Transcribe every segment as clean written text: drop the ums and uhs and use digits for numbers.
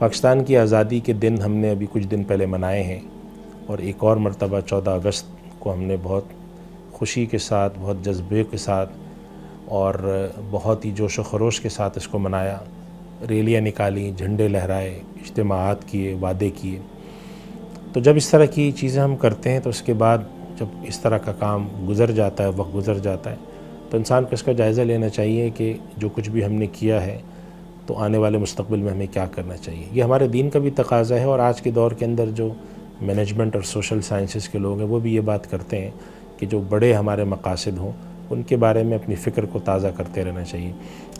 پاکستان کی آزادی کے دن ہم نے ابھی کچھ دن پہلے منائے ہیں، اور ایک اور مرتبہ 14 اگست کو ہم نے بہت خوشی کے ساتھ، بہت جذبے کے ساتھ اور بہت ہی جوش و خروش کے ساتھ اس کو منایا. ریلیاں نکالی، جھنڈے لہرائے، اجتماعات کیے، وعدے کیے. تو جب اس طرح کی چیزیں ہم کرتے ہیں تو اس کے بعد جب اس طرح کا کام گزر جاتا ہے، وقت گزر جاتا ہے، تو انسان کو اس کا جائزہ لینا چاہیے کہ جو کچھ بھی ہم نے کیا ہے تو آنے والے مستقبل میں ہمیں کیا کرنا چاہیے. یہ ہمارے دین کا بھی تقاضا ہے، اور آج کے دور کے اندر جو مینجمنٹ اور سوشل سائنسز کے لوگ ہیں وہ بھی یہ بات کرتے ہیں کہ جو بڑے ہمارے مقاصد ہوں ان کے بارے میں اپنی فکر کو تازہ کرتے رہنا چاہیے.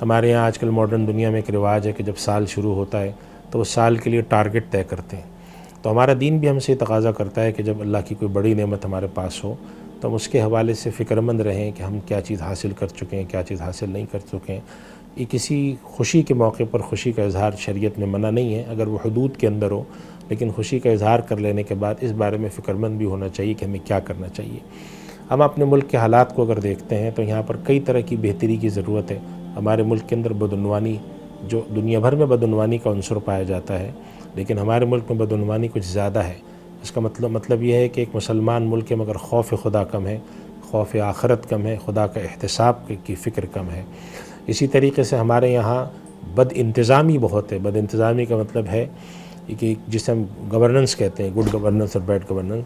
ہمارے یہاں آج کل ماڈرن دنیا میں ایک رواج ہے کہ جب سال شروع ہوتا ہے تو وہ سال کے لیے ٹارگٹ طے کرتے ہیں. تو ہمارا دین بھی ہم سے تقاضا کرتا ہے کہ جب اللہ کی کوئی بڑی نعمت ہمارے پاس ہو تو ہم اس کے حوالے سے فکر مند رہیں کہ ہم کیا چیز حاصل کر چکے ہیں، کیا چیز حاصل نہیں کر چکے ہیں. یہ کسی خوشی کے موقع پر خوشی کا اظہار شریعت میں منع نہیں ہے اگر وہ حدود کے اندر ہو، لیکن خوشی کا اظہار کر لینے کے بعد اس بارے میں فکر مند بھی ہونا چاہیے کہ ہمیں کیا کرنا چاہیے. ہم اپنے ملک کے حالات کو اگر دیکھتے ہیں تو یہاں پر کئی طرح کی بہتری کی ضرورت ہے. ہمارے ملک کے اندر بدعنوانی، جو دنیا بھر میں بدعنوانی کا عنصر پایا جاتا ہے، لیکن ہمارے ملک میں بدعنوانی کچھ زیادہ ہے. اس کا مطلب یہ ہے کہ ایک مسلمان ملک ہے مگر خوف خدا کم ہے، خوف آخرت کم ہے، خدا کا احتساب کی فکر کم ہے. اسی طریقے سے ہمارے یہاں بد انتظامی بہت ہے. بد انتظامی کا مطلب ہے کہ جسے ہم گورننس کہتے ہیں، گڈ گورننس اور بیڈ گورننس.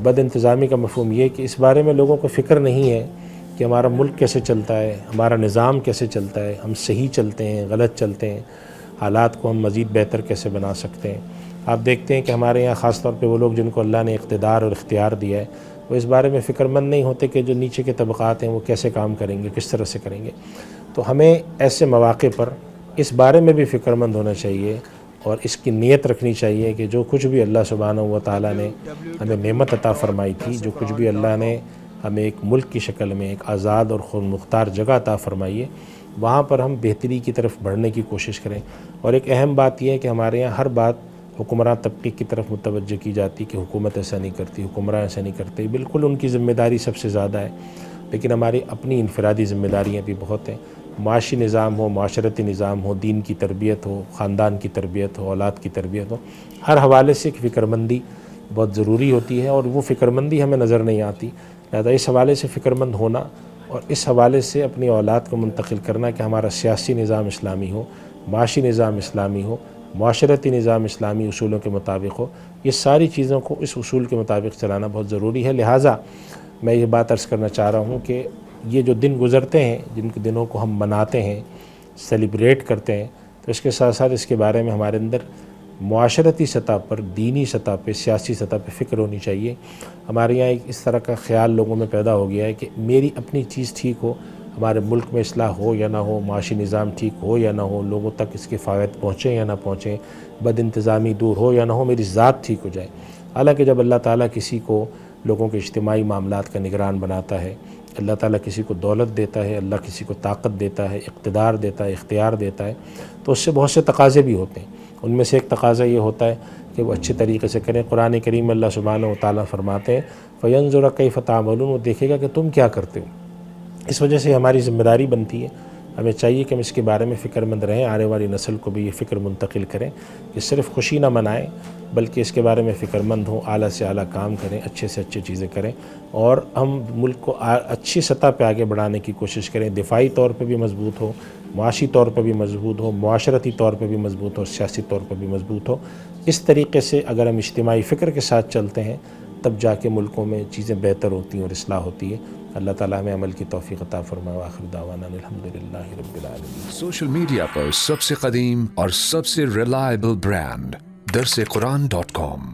بد انتظامی کا مفہوم یہ کہ اس بارے میں لوگوں کو فکر نہیں ہے کہ ہمارا ملک کیسے چلتا ہے، ہمارا نظام کیسے چلتا ہے، ہم صحیح چلتے ہیں، غلط چلتے ہیں، حالات کو ہم مزید بہتر کیسے بنا سکتے ہیں. آپ دیکھتے ہیں کہ ہمارے یہاں خاص طور پہ وہ لوگ جن کو اللہ نے اقتدار اور اختیار دیا ہے وہ اس بارے میں فکر مند نہیں ہوتے کہ جو نیچے کے طبقات ہیں وہ کیسے کام کریں گے، کس طرح سے کریں گے. تو ہمیں ایسے مواقع پر اس بارے میں بھی فکر مند ہونا چاہیے اور اس کی نیت رکھنی چاہیے کہ جو کچھ بھی اللہ سبحانہ و تعالیٰ نے ہمیں نعمت عطا فرمائی تھی، جو کچھ بھی اللہ نے ہمیں ایک ملک کی شکل میں ایک آزاد اور خود مختار جگہ عطا فرمائی ہے، وہاں پر ہم بہتری کی طرف بڑھنے کی کوشش کریں. اور ایک اہم بات یہ ہے کہ ہمارے یہاں ہر بات حکمراں طبقے کی طرف متوجہ کی جاتی کہ حکومت ایسا نہیں کرتی، حکمراں ایسا نہیں کرتے. بالکل ان کی ذمہ داری سب سے زیادہ ہے، لیکن ہماری اپنی انفرادی ذمہ داریاں بھی بہت ہیں. معاشی نظام ہو، معاشرتی نظام ہو، دین کی تربیت ہو، خاندان کی تربیت ہو، اولاد کی تربیت ہو، ہر حوالے سے ایک فکر مندی بہت ضروری ہوتی ہے، اور وہ فکر مندی ہمیں نظر نہیں آتی. لہذا اس حوالے سے فکر مند ہونا اور اس حوالے سے اپنی اولاد کو منتقل کرنا کہ ہمارا سیاسی نظام اسلامی ہو، معاشی نظام اسلامی ہو، معاشرتی نظام اسلامی اصولوں کے مطابق ہو، یہ ساری چیزوں کو اس اصول کے مطابق چلانا بہت ضروری ہے. لہٰذا میں یہ بات عرض کرنا چاہ رہا ہوں کہ یہ جو دن گزرتے ہیں، جن کے دنوں کو ہم مناتے ہیں، سیلیبریٹ کرتے ہیں، تو اس کے ساتھ ساتھ اس کے بارے میں ہمارے اندر معاشرتی سطح پر، دینی سطح پہ، سیاسی سطح پہ فکر ہونی چاہیے. ہمارے یہاں ایک اس طرح کا خیال لوگوں میں پیدا ہو گیا ہے کہ میری اپنی چیز ٹھیک ہو، ہمارے ملک میں اصلاح ہو یا نہ ہو، معاشی نظام ٹھیک ہو یا نہ ہو، لوگوں تک اس کے فوائد پہنچیں یا نہ پہنچیں، بد انتظامی دور ہو یا نہ ہو، میری ذات ٹھیک ہو جائے. حالانکہ جب اللہ تعالیٰ کسی کو لوگوں کے اجتماعی معاملات کا نگران بناتا ہے، اللہ تعالیٰ کسی کو دولت دیتا ہے، اللہ کسی کو طاقت دیتا ہے، اقتدار دیتا ہے، اختیار دیتا ہے، تو اس سے بہت سے تقاضے بھی ہوتے ہیں. ان میں سے ایک تقاضا یہ ہوتا ہے کہ وہ اچھے طریقے سے کریں. قرآن کریم میں اللہ سبحانہ و تعالیٰ فرماتے ہیں فَيَنْظُرَ كَيْفَ تَعْمَلُونَ، وہ دیکھے گا کہ تم کیا کرتے ہو. اس وجہ سے ہماری ذمہ داری بنتی ہے، ہمیں چاہیے کہ ہم اس کے بارے میں فکر مند رہیں، آنے والی نسل کو بھی یہ فکر منتقل کریں کہ صرف خوشی نہ منائیں بلکہ اس کے بارے میں فکر مند ہوں، اعلیٰ سے اعلیٰ کام کریں، اچھے سے اچھی چیزیں کریں، اور ہم ملک کو اچھی سطح پہ آگے بڑھانے کی کوشش کریں. دفاعی طور پہ بھی مضبوط ہو، معاشی طور پہ بھی مضبوط ہو، معاشرتی طور پہ بھی مضبوط ہو، سیاسی طور پہ بھی مضبوط ہو. اس طریقے سے اگر ہم اجتماعی فکر کے ساتھ چلتے ہیں تب جا کے ملکوں میں چیزیں بہتر ہوتی ہیں اور اصلاح ہوتی ہے. اللہ تعالیٰ ہمیں عمل کی توفیق عطا فرمائے. وآخر دعوانا الحمدللہ رب العالمین. سوشل میڈیا پر سب سے قدیم اور سب سے ریلائبل برانڈ درسقرآن.com